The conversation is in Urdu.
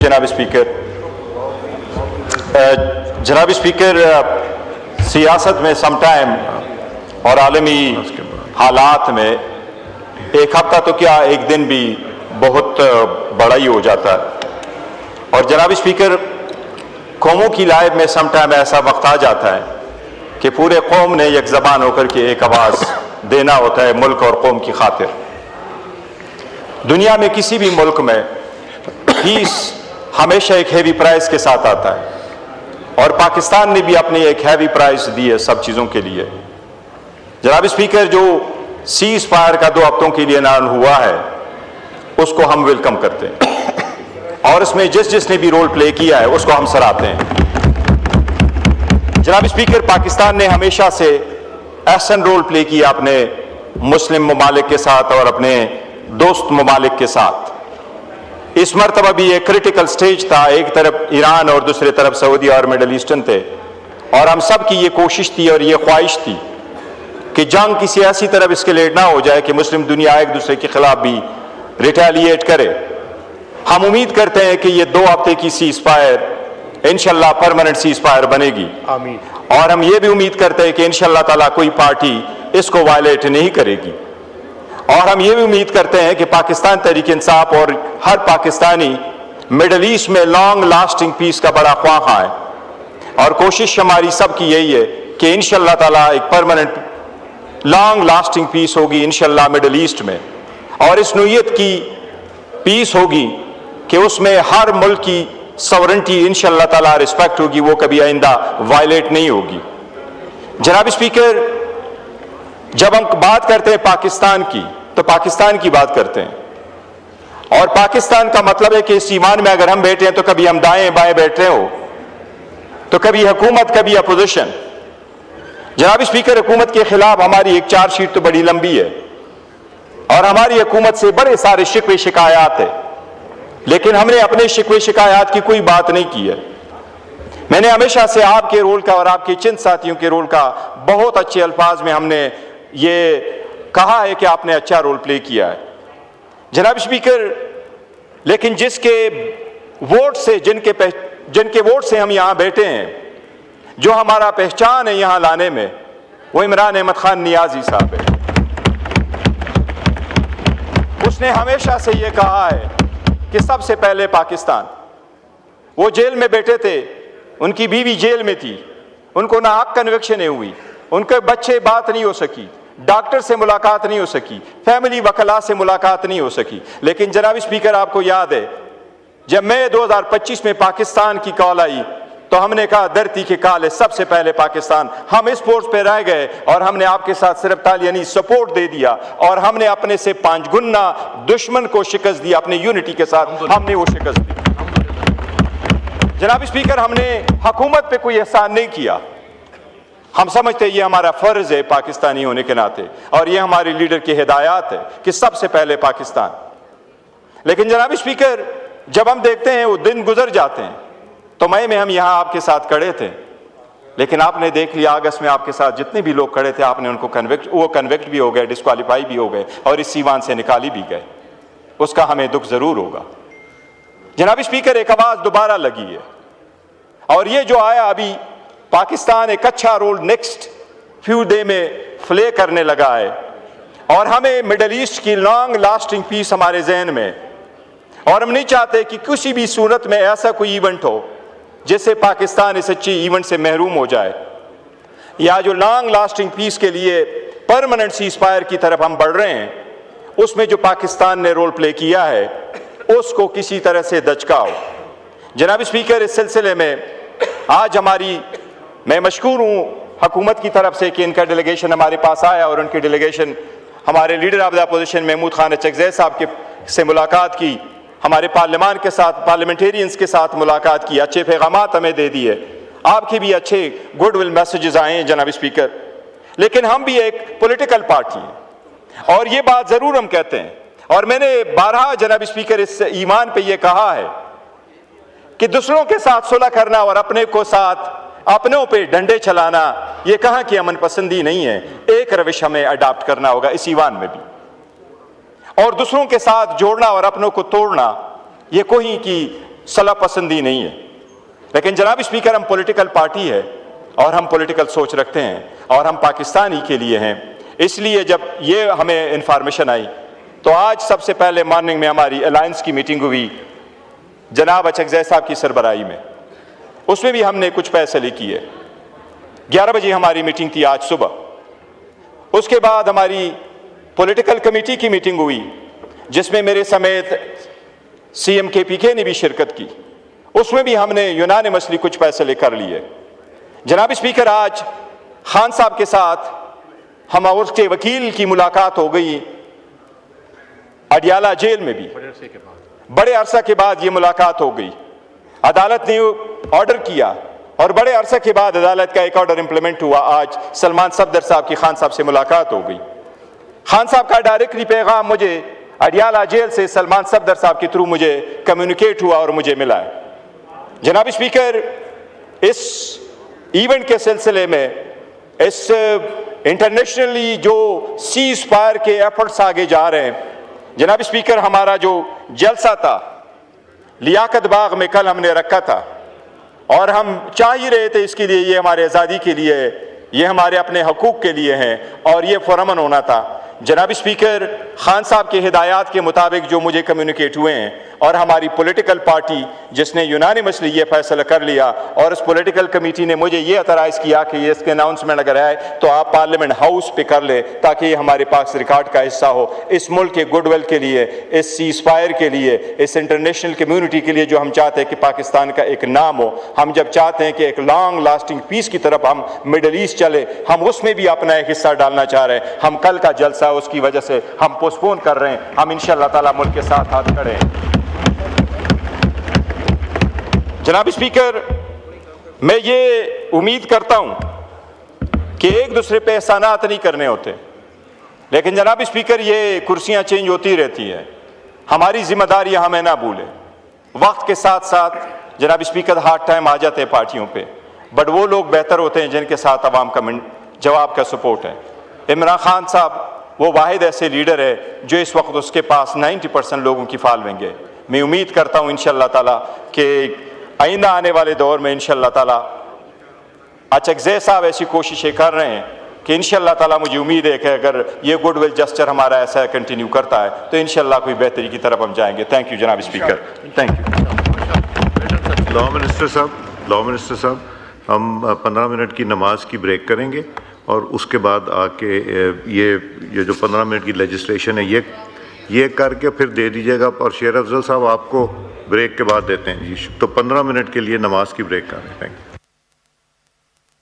جناب اسپیکر سیاست میں سم ٹائم اور عالمی حالات میں ایک ہفتہ تو کیا ایک دن بھی بہت بڑا ہی ہو جاتا ہے. اور جناب اسپیکر قوموں کی لائف میں سم ٹائم ایسا وقت آ جاتا ہے کہ پورے قوم نے یک زبان ہو کر کے ایک آواز دینا ہوتا ہے ملک اور قوم کی خاطر. دنیا میں کسی بھی ملک میں پیس ہمیشہ ایک ہیوی پرائز کے ساتھ آتا ہے اور پاکستان نے بھی اپنی ایک ہیوی پرائز دی ہے سب چیزوں کے لیے. جناب اسپیکر جو سیز فائر کا 2 ہفتوں کے لیے اعلان ہوا ہے اس کو ہم ویلکم کرتے ہیں اور اس میں جس نے بھی رول پلے کیا ہے اس کو ہم سراہتے ہیں. جناب اسپیکر پاکستان نے ہمیشہ سے احسن رول پلے کیا اپنے مسلم ممالک کے ساتھ اور اپنے دوست ممالک کے ساتھ. اس مرتبہ بھی ایک کریٹیکل سٹیج تھا, ایک طرف ایران اور دوسری طرف سعودی اور مڈل ایسٹرن تھے اور ہم سب کی یہ کوشش تھی اور یہ خواہش تھی کہ جنگ کسی ایسی طرف اسکیلیٹ نہ ہو جائے کہ مسلم دنیا ایک دوسرے کے خلاف بھی ریٹیلیٹ کرے. ہم امید کرتے ہیں کہ یہ 2 ہفتے کی سیز فائر انشاءاللہ پرماننٹ سیز فائر بنے گی. آمین. اور ہم یہ بھی امید کرتے ہیں کہ انشاءاللہ تعالیٰ کوئی پارٹی اس کو وائلیٹ نہیں کرے گی. اور ہم یہ بھی امید کرتے ہیں کہ پاکستان تحریک انصاف اور ہر پاکستانی مڈل ایسٹ میں لانگ لاسٹنگ پیس کا بڑا خواہاں ہے اور کوشش ہماری سب کی یہی ہے کہ انشاءاللہ تعالیٰ ایک پرماننٹ لانگ لاسٹنگ پیس ہوگی انشاءاللہ مڈل ایسٹ میں. اور اس نوعیت کی پیس ہوگی کہ اس میں ہر ملک کی سورنٹی انشاءاللہ تعالیٰ رسپیکٹ ہوگی, وہ کبھی آئندہ وائلیٹ نہیں ہوگی. جناب اسپیکر جب ہم بات کرتے ہیں پاکستان کی تو پاکستان کی بات کرتے ہیں اور پاکستان کا مطلب ہے کہ اس ایمان میں اگر ہم بیٹھے ہیں تو کبھی ہم دائیں بائیں بیٹھ رہے ہو تو کبھی حکومت کبھی اپوزیشن. جناب اسپیکر حکومت کے خلاف ہماری ایک چارج شیٹ تو بڑی لمبی ہے اور ہماری حکومت سے بڑے سارے شکوے شکایات ہیں, لیکن ہم نے اپنے شکوے شکایات کی کوئی بات نہیں کی ہے. میں نے ہمیشہ سے آپ کے رول کا اور آپ کے چند ساتھیوں کے رول کا بہت اچھے الفاظ میں ہم نے یہ کہا ہے کہ آپ نے اچھا رول پلے کیا ہے. جناب اسپیکر لیکن جس کے ووٹ سے جن کے ووٹ سے ہم یہاں بیٹھے ہیں, جو ہمارا پہچان ہے یہاں لانے میں, وہ عمران احمد خان نیازی صاحب ہے. اس نے ہمیشہ سے یہ کہا ہے کہ سب سے پہلے پاکستان. وہ جیل میں بیٹھے تھے, ان کی بیوی جیل میں تھی, ان کو ناحق کنوکشنیں ہوئی, ان کے بچے بات نہیں ہو سکی, ڈاکٹر سے ملاقات نہیں ہو سکی, فیملی وکلاء سے ملاقات نہیں ہو سکی. لیکن جناب اسپیکر آپ کو یاد ہے جب مئی 2025 میں پاکستان کی کال آئی تو ہم نے کہا دھرتی کے کال ہے سب سے پہلے پاکستان. ہم اس پورٹ پہ رہ گئے اور ہم نے آپ کے ساتھ صرف تالیانی سپورٹ دے دیا اور ہم نے اپنے سے 5 گنا دشمن کو شکست دی. اپنے یونٹی کے ساتھ ہم نے وہ شکست دی. جناب اسپیکر ہم نے حکومت پہ کوئی احسان نہیں کیا. ہم سمجھتے یہ ہمارا فرض ہے پاکستانی ہونے کے ناطے اور یہ ہمارے لیڈر کی ہدایات ہے کہ سب سے پہلے پاکستان. لیکن جناب اسپیکر جب ہم دیکھتے ہیں وہ دن گزر جاتے ہیں تو مئی میں ہم یہاں آپ کے ساتھ کھڑے تھے, لیکن آپ نے دیکھ لیا اگست میں آپ کے ساتھ جتنے بھی لوگ کھڑے تھے آپ نے ان کو کنوکٹ بھی ہو گئے, ڈسکوالیفائی بھی ہو گئے اور اس ایوان سے نکالی بھی گئے. اس کا ہمیں دکھ ضرور ہوگا. جناب اسپیکر ایک آواز دوبارہ لگی ہے اور یہ جو آیا ابھی پاکستان ایک اچھا رول نیکسٹ فیو ڈے میں پلے کرنے لگا ہے اور ہمیں مڈل ایسٹ کی لانگ لاسٹنگ پیس ہمارے ذہن میں, اور ہم نہیں چاہتے کہ کسی بھی صورت میں ایسا کوئی ایونٹ ہو جس سے پاکستان اس اچھی ایونٹ سے محروم ہو جائے. یا جو لانگ لاسٹنگ پیس کے لیے پرماننٹ سیز فائر کی طرف ہم بڑھ رہے ہیں اس میں جو پاکستان نے رول پلے کیا ہے اس کو کسی طرح سے دچکاؤ. جناب اسپیکر اس سلسلے میں آج میں مشکور ہوں حکومت کی طرف سے کہ ان کا ڈیلیگیشن ہمارے پاس آیا اور ان کی ڈیلیگیشن ہمارے leader of the opposition Mahmood Khan Achakzai صاحب سے ملاقات کی, ہمارے پارلیمان کے ساتھ پارلیمنٹیرینز کے ساتھ ملاقات کی, اچھے پیغامات ہمیں دے دیے, آپ کے بھی اچھے گڈ ول میسیجز آئے ہیں جناب اسپیکر. لیکن ہم بھی ایک پولیٹیکل پارٹی ہیں اور یہ بات ضرور ہم کہتے ہیں اور میں نے بارہا جناب اسپیکر اس ایمان پہ یہ کہا ہے کہ دوسروں کے ساتھ صلح کرنا اور اپنے کو ساتھ اپنوں پہ ڈنڈے چلانا یہ کہاں کی امن پسندی نہیں ہے. ایک روش ہمیں اڈاپٹ کرنا ہوگا اس ایوان میں بھی, اور دوسروں کے ساتھ جوڑنا اور اپنوں کو توڑنا یہ کوئی کی صلاح پسندی نہیں ہے، لیکن جناب اسپیکر ہم پولیٹیکل پارٹی ہے اور ہم پولیٹیکل سوچ رکھتے ہیں اور ہم پاکستانی کے لیے ہیں۔ اس لیے جب یہ ہمیں انفارمیشن آئی تو آج سب سے پہلے مارننگ میں ہماری الائنس کی میٹنگ ہوئی جناب اچکزئی صاحب کی سربراہی میں، اس میں بھی ہم نے کچھ فیصلے کیے۔ 11 بجے ہماری میٹنگ تھی آج صبح، اس کے بعد ہماری پولیٹیکل کمیٹی کی میٹنگ ہوئی جس میں میرے سمیت سی ایم کے پی کے نے بھی شرکت کی، اس میں بھی ہم نے یونانیمسلی کچھ فیصلے کر لیے۔ جناب اسپیکر آج خان صاحب کے ساتھ ہم اس کے وکیل کی ملاقات ہو گئی اڈیالہ جیل میں بھی، بڑے عرصہ کے بعد یہ ملاقات ہو گئی۔ عدالت نے آرڈر کیا اور بڑے عرصے کے بعد عدالت کا ایک آرڈر امپلیمنٹ ہوا۔ آج سلمان صفدر صاحب کی خان صاحب سے ملاقات ہو گئی۔ خان صاحب کا ڈائریکٹلی پیغام مجھے اڈیالہ جیل سے سلمان صفدر صاحب کے تھرو مجھے کمیونیکیٹ ہوا اور مجھے ملا ہے۔ جناب اسپیکر، اس ایونٹ کے سلسلے میں اس انٹرنیشنلی جو سیز فائر کے ایفرٹس آگے جا رہے ہیں، جناب اسپیکر ہمارا جو جلسہ تھا لیاقت باغ میں کل ہم نے رکھا تھا اور ہم چاہ ہی رہے تھے اس کے لیے، یہ ہمارے آزادی کے لیے ہے، یہ ہمارے اپنے حقوق کے لیے ہیں اور یہ پرامن ہونا تھا۔ جناب اسپیکر، خان صاحب کے ہدایات کے مطابق جو مجھے کمیونیکیٹ ہوئے ہیں اور ہماری پولیٹیکل پارٹی جس نے یونانیمسلی یہ فیصلہ کر لیا اور اس پولیٹیکل کمیٹی نے مجھے یہ اعتراض کیا کہ یہ اس کے اناؤنسمنٹ اگر آئے تو آپ پارلیمنٹ ہاؤس پہ کر لیں تاکہ یہ ہمارے پاس ریکارڈ کا حصہ ہو، اس ملک کے گڈ ول کے لیے، اس سیز فائر کے لیے، اس انٹرنیشنل کمیونٹی کے لیے جو ہم چاہتے ہیں کہ پاکستان کا ایک نام ہو۔ ہم جب چاہتے ہیں کہ ایک لانگ لاسٹنگ پیس کی طرف ہم مڈل ایسٹ چلے، ہم اس میں بھی اپنا ایک حصہ ڈالنا چاہ رہے ہیں۔ ہم کل کا جلسہ اس کی وجہ سے ہم پوسٹ پون کر رہے ہیں، ہم انشاءاللہ تعالیٰ ملک کے ساتھ ہاتھ کھڑے ہیں۔ جناب اسپیکر، میں یہ امید کرتا ہوں کہ ایک دوسرے پہ احسانات نہیں کرنے ہوتے، لیکن جناب اسپیکر یہ کرسیاں چینج ہوتی رہتی ہیں، ہماری ذمہ داری ہمیں نہ بھولیں۔ وقت کے ساتھ ساتھ جناب اسپیکر ہارڈ ٹائم آ جاتے ہیں پارٹیوں پہ، بٹ وہ لوگ بہتر ہوتے ہیں جن کے ساتھ عوام کا جواب کا سپورٹ ہے۔ عمران خان صاحب وہ واحد ایسے لیڈر ہے جو اس وقت اس کے پاس 90% لوگوں کی فالوئنگ ہے۔ میں امید کرتا ہوں انشاءاللہ تعالیٰ کہ آئندہ آنے والے دور میں انشاءاللہ تعالیٰ اچکزئی صاحب ایسی کوششیں کر رہے ہیں کہ انشاءاللہ تعالیٰ مجھے امید ہے کہ اگر یہ گڈ ول جسچر ہمارا ایسا کنٹینیو کرتا ہے تو انشاءاللہ کوئی بہتری کی طرف ہم جائیں گے۔ تھینک یو جناب speaker, thank you. Law minister صاحب ہم 15 منٹ کی نماز کی بریک کریں گے اور اس کے بعد آ کے یہ جو 15 منٹ کی لیجسلیشن ہے یہ کر کے پھر دے دیجیے گا، اور شیر افضل صاحب آپ کو بریک کے بعد دیتے ہیں جی۔ تو 15 منٹ کے لیے نماز کی بریک کر رہے ہیں۔ Thank you.